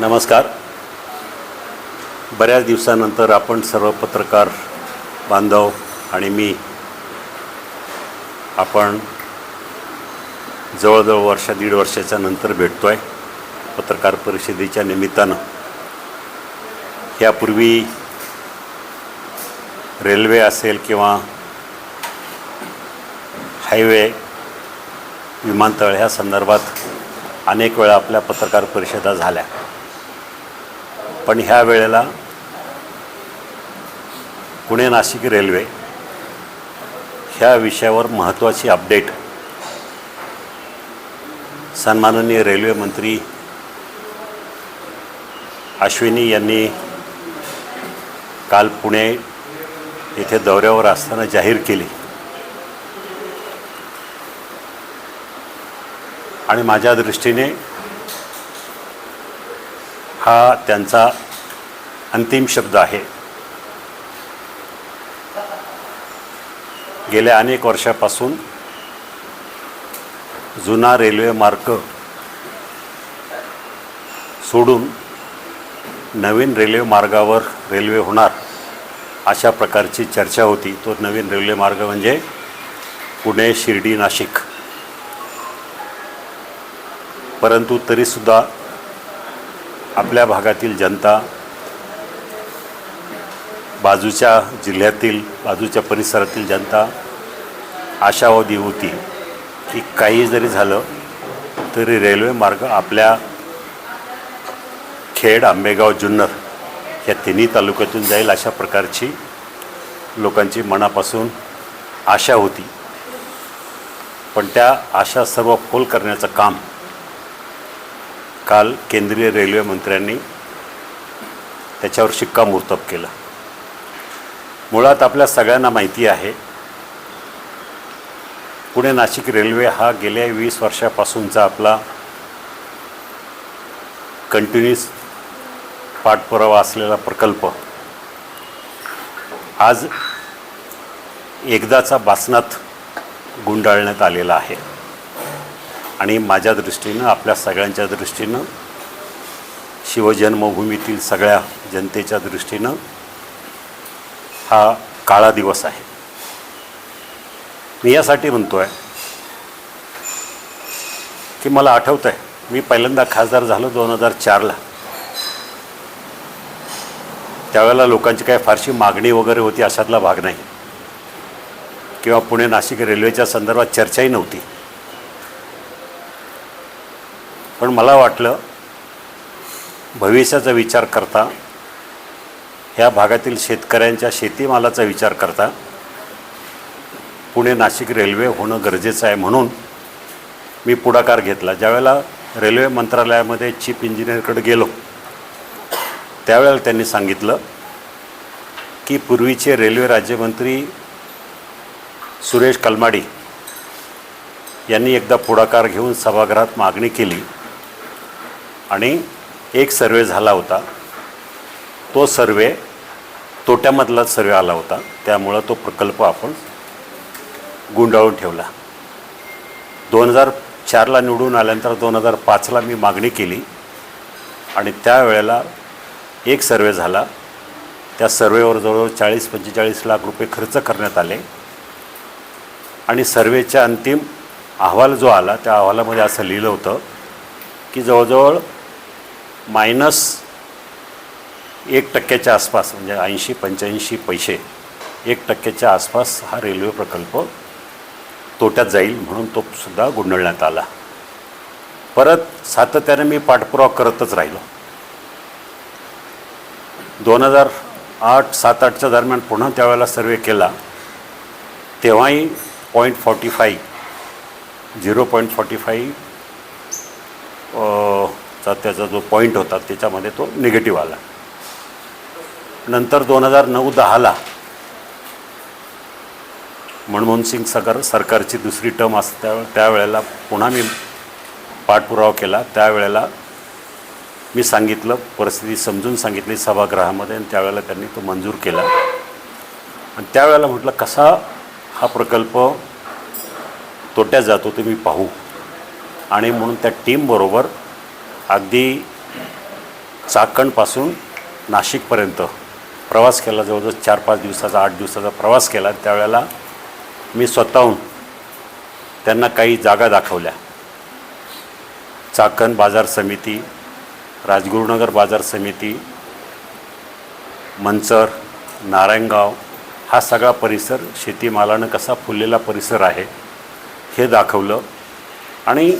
नमस्कार. बऱ्याच दिवसानंतर आपण सर्व पत्रकार बांधव आणि मी आपण जवळजवळ दीड वर्षाच्या नंतर भेटतो आहे पत्रकार परिषदेच्या निमित्तानं. यापूर्वी रेल्वे असेल किंवा हायवे, विमानतळ ह्या संदर्भात अनेक वेळा आपल्या पत्रकार परिषदा झाल्या, पण ह्या वेळेला पुणे नाशिक रेल्वे ह्या विषयावर महत्त्वाची अपडेट सन्माननीय रेल्वे मंत्री अश्विनी यांनी काल पुणे येथे दौऱ्यावर असताना जाहीर केली. आणि माझ्या दृष्टीने हा त्यांचा अंतिम शब्द आहे. गेल्या अनेक वर्षापासून जुना रेल्वे मार्ग सोडून नवीन रेल्वे मार्गावर रेल्वे होणार अशा प्रकारची चर्चा होती. तो नवीन रेल्वे मार्ग म्हणजे पुणे शिर्डी नाशिक. परंतु तरीसुद्धा आपल्या भागातील जनता, बाजूच्या जिल्ह्यातील, बाजूच्या परिसरातील जनता आशावादी होती की काही जरी झालं तरी रेल्वे मार्ग आपल्या खेड, आंबेगाव, जुन्नर या तिन्ही तालुक्यातून जाईल अशा प्रकारची लोकांची मनापासून आशा होती. पण त्या आशा सर्व फोल करण्याचं काम काल केंद्रीय रेल्वे मंत्र्यांनी त्याच्यावर शिक्कामोर्तब केलं. मुळात आपल्या सगळ्यांना माहिती आहे, पुणे नाशिक रेल्वे हा गेल्या 20 वर्षापासूनचा आपला कंटिन्यूस पाठपुरावा असलेला प्रकल्प आज एकदाचा बासनात गुंडाळण्यात आलेला आहे. आणि माझ्या दृष्टीनं, आपल्या सगळ्यांच्या दृष्टीनं, शिवजन्मभूमीतील सगळ्या जनतेच्या दृष्टीनं हा काळा दिवस आहे. मी यासाठी म्हणतो आहे की मला आठवतं आहे, मी पहिल्यांदा खासदार झालो 2004ला. त्यावेळेला लोकांची काही फारशी मागणी वगैरे होती अशातला भाग नाही, किंवा पुणे नाशिक रेल्वेच्या संदर्भात चर्चाही नव्हती. पण मला वाटलं भविष्याचा विचार करता, ह्या भागातील शेतकऱ्यांच्या शेतीमालाचा विचार करता पुणे नाशिक रेल्वे होणं गरजेचं आहे. म्हणून मी पुढाकार घेतला. ज्यावेळेला रेल्वे मंत्रालयामध्ये चीफ इंजिनियरकडे गेलो त्यावेळेला त्यांनी सांगितलं की पूर्वीचे रेल्वे राज्यमंत्री सुरेश कलमाडी यांनी एकदा पुढाकार घेऊन सभागृहात मागणी केली आणि एक सर्वे झाला होता. तो सर्वे तोट्यामधलाच सर्वे आला होता, त्यामुळं तो प्रकल्प आपण गुंडाळून ठेवला. 2004ला निवडून आल्यानंतर 2005ला मी मागणी केली आणि त्यावेळेला एक सर्वे झाला. त्या सर्वेवर जवळजवळ 40-45 लाख रुपये खर्च करण्यात आले आणि सर्वेच्या अंतिम अहवाल जो आला त्या अहवालामध्ये असं लिहिलं होतं की जवळजवळ -1% आसपास, म्हणजे 80-85 पैसे, 1% आसपास हा रेल्वे प्रकल्प तोट्यात जाईल म्हणून तो सुद्धा गुंडाळण्यात आला. परत सातत्याने मी पाठपुरावा करतच राहिलो. 2007-8च्या दरम्यान पुन्हा त्यावेळेला सर्वे केला, तेव्हाही 0.45 त्याचा जो पॉईंट होता त्याच्यामध्ये तो निगेटिव्ह आला. नंतर 2009-10ला मनमोहन सिंग सरकारची दुसरी टर्म असते त्यावेळेला पुन्हा मी पाठपुरावा केला. त्यावेळेला मी सांगितलं, परिस्थिती समजून सांगितली सभागृहामध्ये आणि त्यावेळेला त्यांनी तो मंजूर केला. आणि त्यावेळेला म्हटलं कसा हा प्रकल्प तोट्यात जातो ते मी पाहू. आणि म्हणून त्या टीमबरोबर अगदी चाकणपासून नाशिकपर्यंत प्रवास केला, जवळजवळ 4-5 दिवसाचा 8 दिवसाचा प्रवास केला. त्यावेळेला मी स्वतःहून त्यांना काही जागा दाखवल्या. चाकण बाजार समिती, राजगुरुनगर बाजार समिती, मंचर, नारायणगाव हा सगळा परिसर शेतीमालानं कसा फुललेला परिसर आहे हे दाखवलं. आणि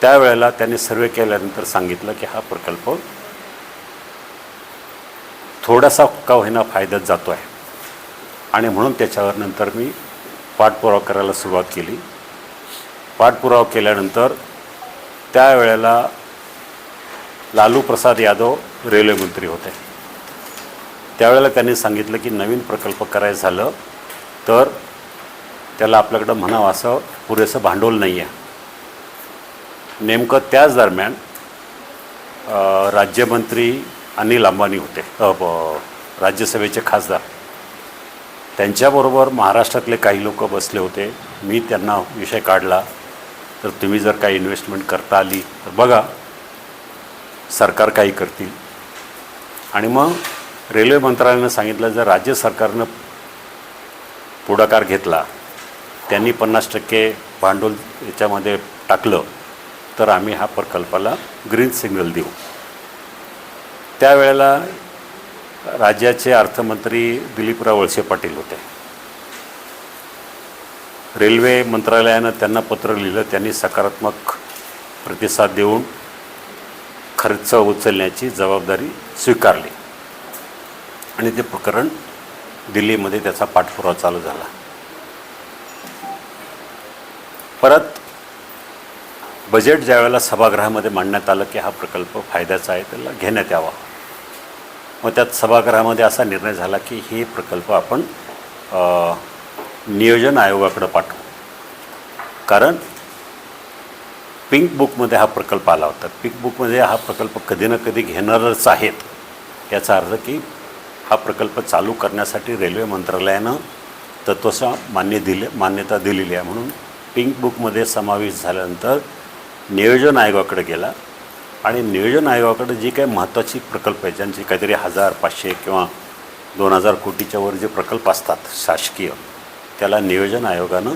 त्यावेळेला त्यांनी सर्वे केल्यानंतर सांगितलं की हा प्रकल्प थोडासा का होईना फायद्यात जातो आहे. आणि म्हणून त्याच्यावर नंतर मी पाठपुरावा करायला सुरुवात केली. पाठपुरावा केल्यानंतर त्यावेळेला लालू प्रसाद यादव रेल्वे मंत्री होते. त्यावेळेला त्यांनी सांगितलं की नवीन प्रकल्प करायचं झालं तर त्याला आपल्याकडं म्हणावं असं पुरेसं भांडवल नाही आहे. नेमकं त्याच दरम्यान राज्यमंत्री अनिल अंबानी होते, राज्यसभेचे खासदार. त्यांच्याबरोबर महाराष्ट्रातले काही लोक बसले होते. मी त्यांना विषय काढला, तर तुम्ही जर काही इन्व्हेस्टमेंट करता आली तर बघा, सरकार काही करतील. आणि मग रेल्वे मंत्रालयानं सांगितलं जर राज्य सरकारनं पुढाकार घेतला, त्यांनी 50% भांडवल याच्यामध्ये टाकलं तर आम्ही हा प्रकल्पाला ग्रीन सिग्नल देऊ. त्यावेळेला राज्याचे अर्थमंत्री दिलीपराव वळसे पाटील होते. रेल्वे मंत्रालयानं त्यांना पत्र लिहिलं. त्यांनी सकारात्मक प्रतिसाद देऊन खर्च उचलण्याची जबाबदारी स्वीकारली आणि ते प्रकरण दिल्लीमध्ये त्याचा पाठपुरावा चालू झाला. परत बजेट ज्या वेळेला सभागृहामध्ये मांडण्यात आलं की हा प्रकल्प फायद्याचा आहे, त्याला घेण्यात यावा. मग त्यात सभागृहामध्ये असा निर्णय झाला की हे प्रकल्प आपण नियोजन आयोगाकडे पाठवू. कारण पिंक बुकमध्ये हा प्रकल्प आला होता. पिंक बुकमध्ये हा प्रकल्प कधी ना कधी घेणारच आहेत, याचा अर्थ की हा प्रकल्प चालू करण्यासाठी रेल्वे मंत्रालयानं तत्वशः मान्यता दिलेली आहे. म्हणून पिंक बुकमध्ये समावेश झाल्यानंतर नियोजन आयोगाकडे गेला आणि नियोजन आयोगाकडे जी काही महत्त्वाची प्रकल्प आहेत, ज्यांची काहीतरी 1000, 500 किंवा 2000 कोटीच्या वर जे प्रकल्प असतात शासकीय, त्याला नियोजन आयोगानं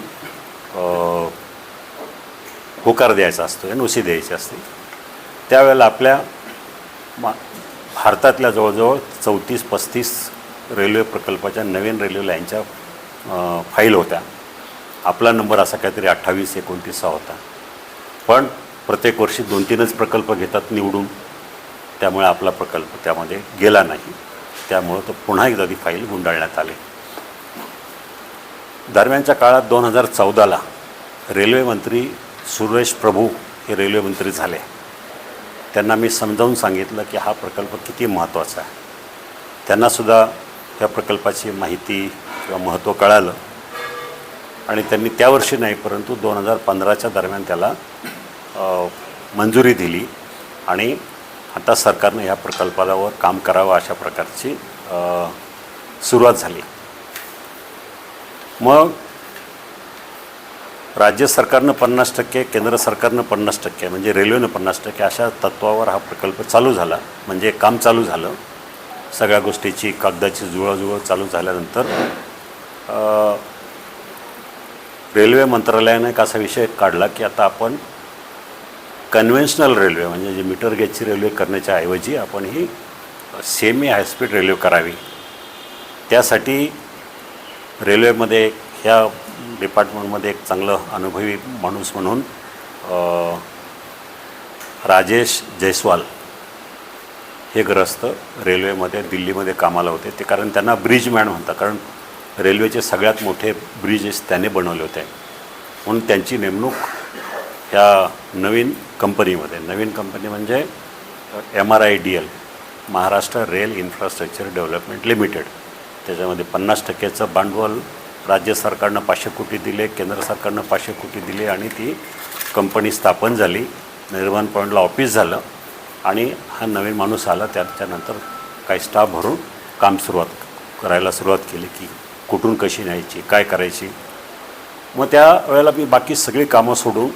होकार द्यायचा असतो, NOC द्यायची असते. त्यावेळेला आपल्या भारतातल्या जवळजवळ 34-35 रेल्वे प्रकल्पाच्या नवीन रेल्वे लाईनच्या फाईल होत्या. आपला नंबर असा काहीतरी 28-29 होता. पण प्रत्येक वर्षी 2-3च प्रकल्प घेतात निवडून, त्यामुळे आपला प्रकल्प त्यामध्ये गेला नाही. त्यामुळं तो पुन्हा एकदा ती फाईल गुंडाळण्यात आली. दरम्यानच्या काळात 2014ला रेल्वे मंत्री सुरेश प्रभू हे रेल्वे मंत्री झाले. त्यांना मी समजावून सांगितलं की हा प्रकल्प किती महत्त्वाचा आहे. त्यांनासुद्धा या प्रकल्पाची माहिती किंवा महत्त्व कळालं आणि त्यांनी त्यावर्षी नाही परंतु 2015च्या दरम्यान त्याला मंजुरी दिली आणि आता सरकारनं ह्या प्रकल्पावर काम करावं अशा प्रकारची सुरुवात झाली. मग राज्य सरकारनं 50%, केंद्र सरकारनं 50%, म्हणजे रेल्वेनं 50% अशा तत्त्वावर हा प्रकल्प चालू झाला. म्हणजे काम चालू झालं. सगळ्या गोष्टीची कागदाची जुळवाजुळव चालू झाल्यानंतर रेल्वे मंत्रालयानं एक असा विषय काढला की आता आपण कन्व्हेन्शनल रेल्वे म्हणजे जे मीटर गेजची रेल्वे करण्याच्या ऐवजी आपण ही सेमी हायस्पीड रेल्वे करावी. त्यासाठी रेल्वेमध्ये ह्या डिपार्टमेंटमध्ये एक चांगलं अनुभवी माणूस म्हणून राजेश जयस्वाल हे ग्रस्त रेल्वेमध्ये दिल्लीमध्ये कामाला होते. ते कारण त्यांना ब्रिजमॅन म्हणतात, कारण रेल्वेचे सगळ्यात मोठे ब्रिजेस त्याने बनवले होते. म्हणून त्यांची नेमणूक ह्या नवीन कंपनी म्हणजे MRIDL, Maharashtra rail infrastructure development limited. त्याच्यामध्ये 50%चं भांडवल राज्य सरकारनं 500 कोटी दिले, केंद्र सरकारनं 500 कोटी दिले आणि ती कंपनी स्थापन झाली. निर्माण पॉईंटला ऑफिस झालं आणि हा नवीन माणूस आला. त्याच्यानंतर काही स्टाफ भरून काम करायला सुरुवात केली की कुठून कशी न्यायची, काय करायची. मग त्या वेळेला मी बाकी सगळी कामं सोडून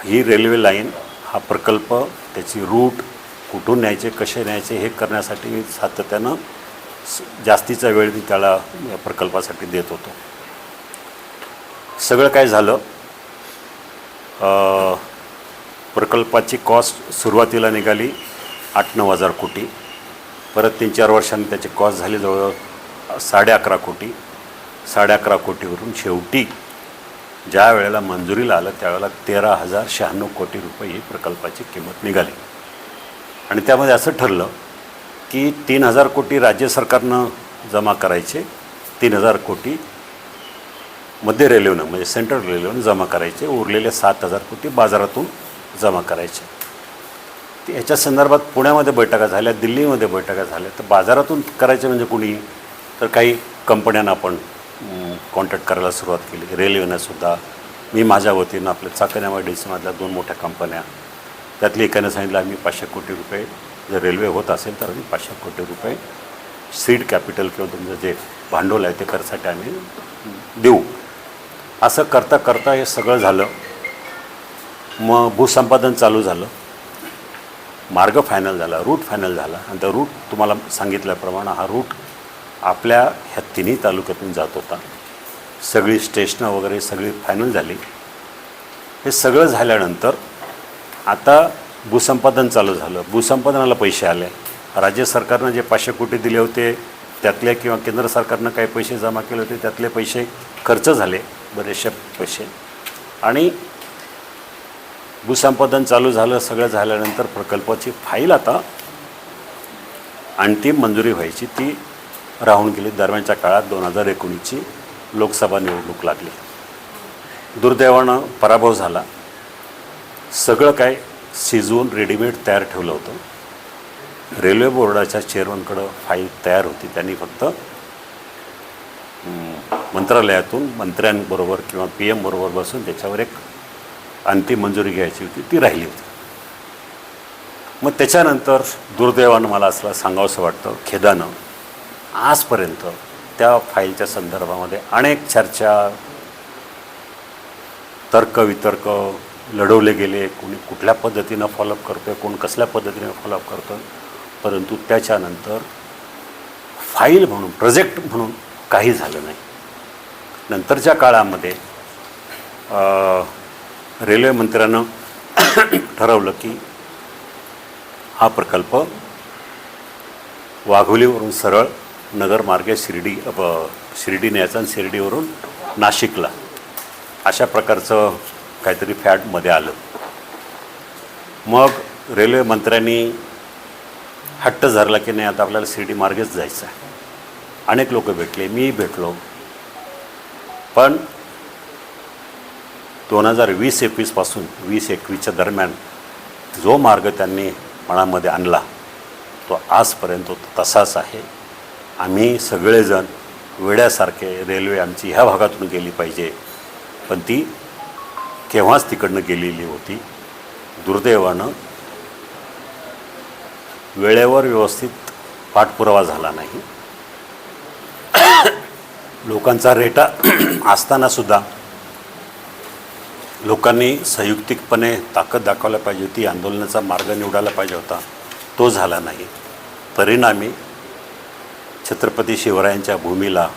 ही रेल्वे लाईन, हा प्रकल्प, त्याची रूट, कुठून न्यायचे, कसे न्यायचे हे करण्यासाठी मी सातत्यानं जास्तीचा वेळ मी त्याला या प्रकल्पासाठी देत होतो. सगळं काय झालं, प्रकल्पाची कॉस्ट सुरुवातीला निघाली 8-9 हजार कोटी. परत 3-4 वर्षांनी त्याची कॉस्ट झाली जवळ 11.5 कोटी. 11.5 कोटीवरून शेवटी ज्या वेळेला मंजुरीला आलं त्यावेळेला 13,096 कोटी रुपये ही प्रकल्पाची किंमत निघाली. आणि त्यामध्ये असं ठरलं की 3,000 कोटी राज्य सरकारनं जमा करायचे, 3,000 कोटी मध्य रेल्वेनं म्हणजे सेंट्रल रेल्वेनं जमा करायचे, उरलेले 7,000 कोटी बाजारातून जमा करायचे. याच्या संदर्भात पुण्यामध्ये बैठका झाल्या, दिल्लीमध्ये बैठका झाल्या. तर बाजारातून करायचे म्हणजे कुणी, तर काही कंपन्यांना आपण कॉन्टॅक्ट करायला सुरुवात केली. रेल्वेनंसुद्धा मी माझ्या वतीनं आपल्या चाकण MIDCमधल्या 2 मोठ्या कंपन्या, त्यातली एकाने सांगितलं आम्ही 500 कोटी रुपये, जर रेल्वे होत असेल तर आम्ही 500 कोटी रुपये सीड कॅपिटल किंवा तुमचं जे भांडवल आहे ते करण्यासाठी आम्ही देऊ. असं करता करता हे सगळं झालं. मग भूसंपादन चालू झालं, मार्ग फायनल झाला, रूट फायनल झाला. आणि त्या रूट तुम्हाला सांगितल्याप्रमाणे हा रूट आपल्या ह्या तिन्ही तालुक्यातून जात होता. सगळी स्टेशनं वगैरे सगळी फायनल झाली. हे सगळं झाल्यानंतर आता भूसंपादन चालू झालं. भूसंपादनाला पैसे आले. राज्य सरकारनं जे 500 कोटी दिले होते त्यातले किंवा केंद्र सरकारनं काही पैसे जमा केले होते त्यातले पैसे खर्च झाले, बरेचसे पैसे. आणि भूसंपादन चालू झालं. सगळं झाल्यानंतर प्रकल्पाची फाईल आता अंतिम मंजुरी व्हायची ती राहून गेली. दरम्यानच्या काळात 2019ची लोकसभा निवडणूक लागली. दुर्दैवानं पराभव झाला. सगळं काय शिजवून रेडीमेड तयार ठेवलं होतं. रेल्वे बोर्डाच्या चेअरमनकडं फाईल तयार होती. त्यांनी फक्त मंत्रालयातून मंत्र्यांबरोबर किंवा PM बरोबर बसून त्याच्यावर एक अंतिम मंजुरी घ्यायची होती, ती राहिली होती. मग त्याच्यानंतर दुर्दैवानं मला असं सांगावंसं वाटतं, खेदानं आजपर्यंत त्या फाईलच्या संदर्भामध्ये अनेक चर्चा, तर्कवितर्क लढवले गेले. कोणी कुठल्या पद्धतीनं फॉलोअप करतो आहे, कोण कसल्या पद्धतीनं फॉलोअप करतो आहे. परंतु त्याच्यानंतर फाईल म्हणून, प्रोजेक्ट म्हणून काही झालं नाही. नंतरच्या काळामध्ये रेल्वे मंत्र्यानं ठरवलं की हा प्रकल्प वाघोलीवरून सरळ नगरमार्गे शिर्डी न्यायचा आणि शिर्डीवरून नाशिकला, अशा प्रकारचं काहीतरी फॅडमध्ये आलं. मग रेल्वे मंत्र्यांनी हट्ट धरला की नाही आता आपल्याला शिर्डी मार्गेच जायचं आहे. अनेक लोक भेटले, मी भेटलो. पण 2020-21 पासून 20-21च्या दरम्यान जो मार्ग त्यांनी मनामध्ये आणला तो आजपर्यंत तसाच आहे. आम्ही सगळेजण वेड्यासारखे रेल्वे आमची ह्या भागातून गेली पाहिजे, पण ती केव्हाच तिकडनं गेलेली होती. दुर्दैवानं वेळेवर व्यवस्थित पाठपुरावा झाला नाही. लोकांचा रेटा असतानासुद्धा लोकांनी संयुक्तिकपणे ताकद दाखवायला पाहिजे होती, आंदोलनाचा मार्ग निवडायला पाहिजे होता, तो झाला नाही. परिणामी छत्रपती शिवरायांच्या भूमीला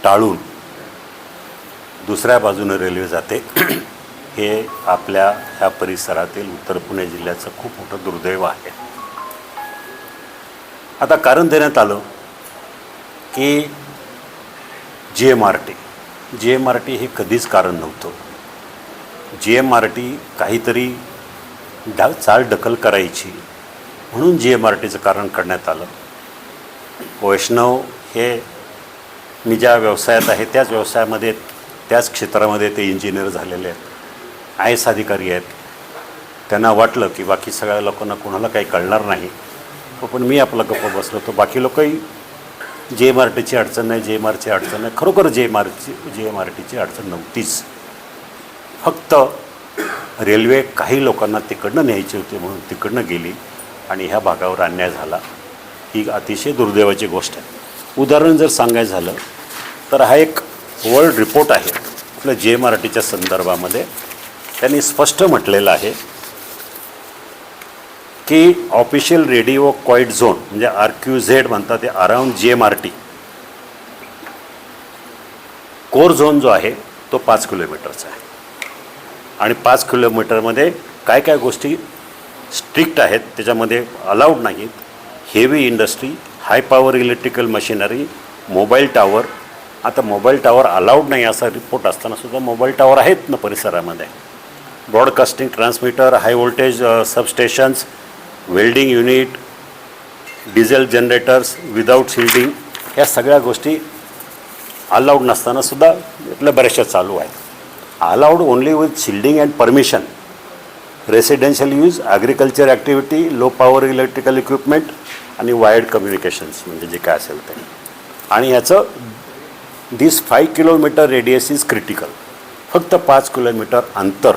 टाळून दुसऱ्या बाजूनं रेल्वे जाते. हे आपल्या ह्या परिसरातील उत्तर पुणे जिल्ह्याचं खूप मोठं दुर्दैव आहे. आता कारण देण्यात आलं की GMRT हे कधीच कारण नव्हतं. GMRT काहीतरी चाल ढकल करायची म्हणून GMRTचं कारण करण्यात आलं. वैष्णव हे मी ज्या व्यवसायात आहे त्याच व्यवसायामध्ये, त्याच क्षेत्रामध्ये ते इंजिनियर झालेले आहेत, IAS अधिकारी आहेत. त्यांना वाटलं की बाकी सगळ्या लोकांना कोणाला काही कळणार नाही, पण मी आपला गप्प बसलो. तो बाकी लोकही GMRTची अडचण नाही, GMRTची अडचण नाही. खरोखर GMRTची अडचण नव्हतीच. फक्त रेल्वे काही लोकांना तिकडनं न्यायची होती म्हणून तिकडनं गेली आणि ह्या भागावर अन्याय झाला. ही अतिशय दुर्दैवाची गोष्ट आहे. उदाहरण जर सांगायचं झालं तर हा एक वर्ल्ड रिपोर्ट आहे आपल्या GMRTच्या संदर्भामध्ये. त्यांनी स्पष्ट म्हटलेलं आहे की ऑफिशियल रेडिओ क्वाईट झोन म्हणजे RQZ म्हणतात ते अराउंड GMRT कोर झोन जो आहे तो 5 किलोमीटरचा आहे आणि 5 किलोमीटरमध्ये काय काय गोष्टी स्ट्रिक्ट आहेत त्याच्यामध्ये अलाउड नाहीत. Heavy industry, high power electrical machinery, mobile tower. आता मोबाईल टावर अलाउड नाही असा रिपोर्ट असतानासुद्धा मोबाईल टावर आहेत ना परिसरामध्ये. Broadcasting transmitter, high voltage substations, welding unit, diesel generators without shielding, या सगळ्या गोष्टी अलाउड नसतानासुद्धा इथल्या बऱ्याचशा चालू आहेत. Allowed only with shielding and permission, residential use, agriculture activity, low power electrical equipment आणि वायर्ड कम्युनिकेशन्स म्हणजे जे काय असेल ते. आणि याचं दिस 5 किलोमीटर रेडियस इज क्रिटिकल. फक्त 5 किलोमीटर अंतर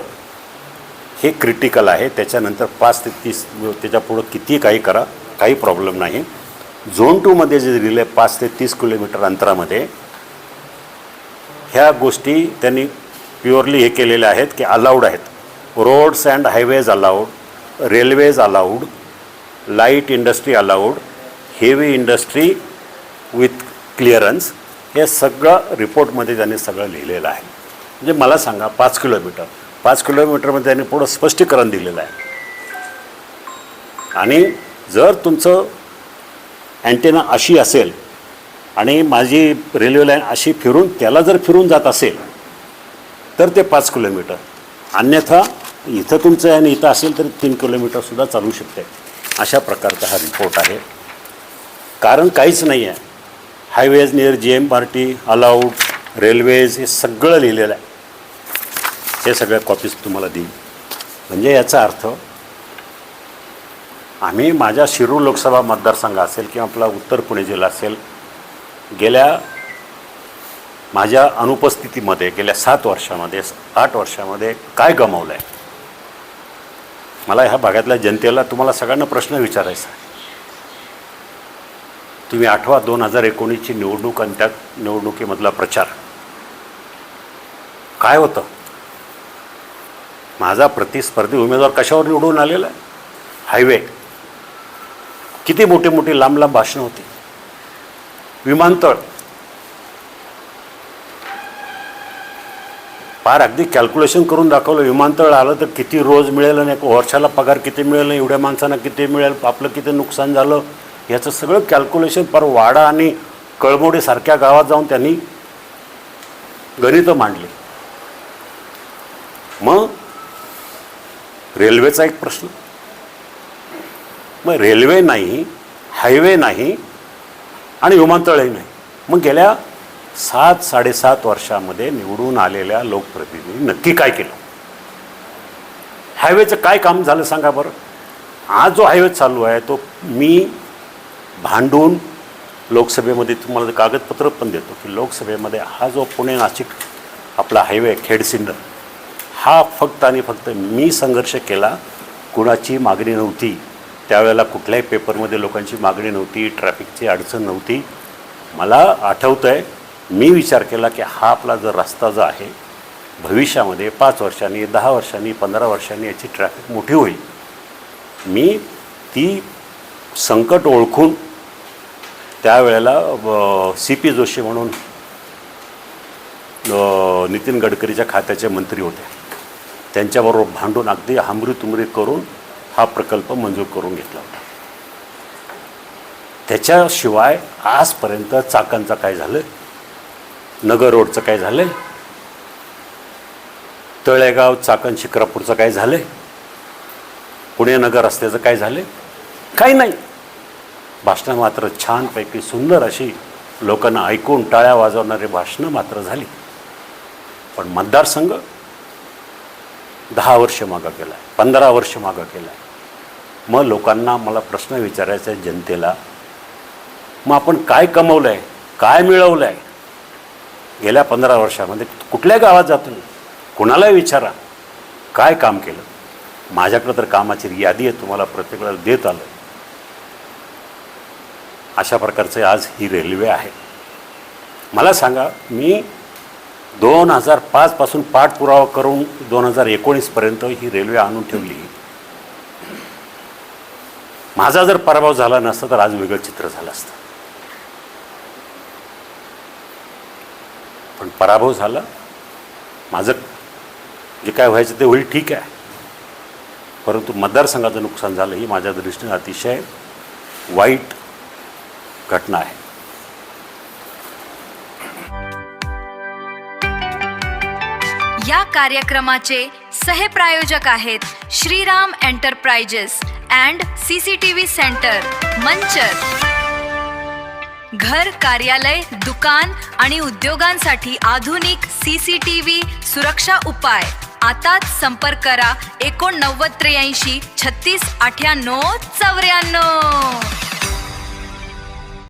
हे क्रिटिकल आहे. त्याच्यानंतर 5 ते 30 त्याच्यापुढं किती काही करा, काही प्रॉब्लेम नाही. झोन 2मध्ये जे दिले 5 ते 30 किलोमीटर अंतरामध्ये ह्या गोष्टी त्यांनी प्युअरली हे केलेल्या आहेत की अलाउड आहेत. Roads and highways allowed, railways allowed, light industry allowed, heavy industry with clearance, हे सगळं रिपोर्टमध्ये त्यांनी सगळं लिहिलेलं आहे. म्हणजे मला सांगा 5 किलोमीटरमध्ये त्यांनी पुढं स्पष्टीकरण दिलेलं आहे. आणि जर तुमचं अँटेना अशी असेल आणि माझी रेल्वे लाईन अशी फिरून त्याला जर फिरून जात असेल तर ते 5 किलोमीटर. अन्यथा इथं तुमचं आणि इथं असेल तर 3 किलोमीटरसुद्धा चालू शकते. अशा प्रकारचा हा रिपोर्ट आहे. कारण काहीच नाही आहे. Highways near GMRT allowed, railways, हे सगळं लिहिलेलं आहे. हे सगळ्या कॉपीज तुम्हाला देईन. म्हणजे याचा अर्थ आम्ही माझ्या शिरूर लोकसभा मतदारसंघ असेल किंवा आपला उत्तर पुणे जिल्हा असेल, गेल्या माझ्या अनुपस्थितीमध्ये गेल्या 7 वर्षामध्ये 8 वर्षामध्ये काय गमावलं आहे. मला ह्या भागातल्या जनतेला तुम्हाला सगळ्यांना प्रश्न विचारायचा आहे. तुम्ही आठवा 2019ची निवडणूक आणि त्या निवडणुकीमधला प्रचार काय होतं. माझा प्रतिस्पर्धी उमेदवार कशावर निवडून आलेला आहे. हायवे, किती मोठी मोठी लांब लांब भाषणं होती. विमानतळ, फार अगदी कॅल्क्युलेशन करून दाखवलं. विमानतळ आलं तर किती रोज मिळेल आणि वर्षाला पगार किती मिळेल, एवढ्या माणसांना किती मिळेल, आपलं किती नुकसान झालं, याचं सगळं कॅल्क्युलेशन फार वाडा आणि कळमोडीसारख्या गावात जाऊन त्यांनी गणितं मांडली. मग रेल्वेचा एक प्रश्न, मग रेल्वे नाही, हायवे नाही आणि विमानतळही नाही. मग गेल्या 7-7.5 वर्षामध्ये निवडून आलेल्या लोकप्रतिनिधी नक्की काय केलं. हायवेचं काय काम झालं सांगा बरं. आज जो हायवे चालू आहे तो मी भांडून लोकसभेमध्ये तुम्हाला कागदपत्र पण देतो की लोकसभेमध्ये हा जो पुणे नाशिक आपला हायवे खेडसिन्नर, हा फक्त आणि फक्त मी संघर्ष केला. कुणाची मागणी नव्हती त्यावेळेला, कुठल्याही पेपरमध्ये लोकांची मागणी नव्हती, ट्रॅफिकची अडचण नव्हती. मला आठवतं आहे मी विचार केला की हा आपला जर रस्ता जो आहे भविष्यामध्ये 5 वर्षांनी 10 वर्षांनी 15 वर्षांनी याची ट्रॅफिक मोठी होईल. मी ती संकट ओळखून त्यावेळेला CP जोशी म्हणून नितीन गडकरीच्या खात्याचे मंत्री होते, त्यांच्याबरोबर भांडून अगदी हमरी-तुमरी करून हा प्रकल्प मंजूर करून घेतला होता. त्याच्याशिवाय आजपर्यंत चाकणचं काय झालं, नगर रोडचं काय झालं, तळेगाव चाकण शिक्रापूरचं काय झालं, पुणे नगर रस्त्याचं काय झालं, काही नाही. भाषणं मात्र छानपैकी सुंदर अशी लोकांना ऐकून टाळ्या वाजवणारी भाषणं मात्र झाली. पण मतदारसंघ 10 वर्ष मागं गेला आहे, 15 वर्ष मागं केलं आहे. मग लोकांना मला प्रश्न विचारायचा आहे जनतेला, मग आपण काय कमवलं आहे, काय मिळवलं आहे गेल्या 15 वर्षामध्ये. कुठल्या गावात जातो कुणालाही विचारा काय काम केलं. माझ्याकडं तर कामाची यादी आहे, तुम्हाला प्रत्येकाला देत आलं. अशा प्रकारचे आज ही रेल्वे आहे. मला सांगा, मी 2005 पासून पाठपुरावा करून 2019 पर्यंत ही रेल्वे आणून ठेवली. माझा जर पराभव झाला नसता तर आज वेगळं चित्र झालं असतं. पण पराभव झाला, माझं जे काय व्हायचं ते होईल, ठीक आहे. परंतु मतदारसंघाचं नुकसान झालं ही माझ्या दृष्टीने अतिशय वाईट घटना आहे. या कार्यक्रमाचे सहप्रायोजक आहेत Shriram enterprises and CCTV centre, Manchar. घर, कार्यालय, दुकान आणि उद्योगांसाठी आधुनिक सीसीटीव्ही सुरक्षा उपाय. आताच संपर्क करा 89 83 36 98 94.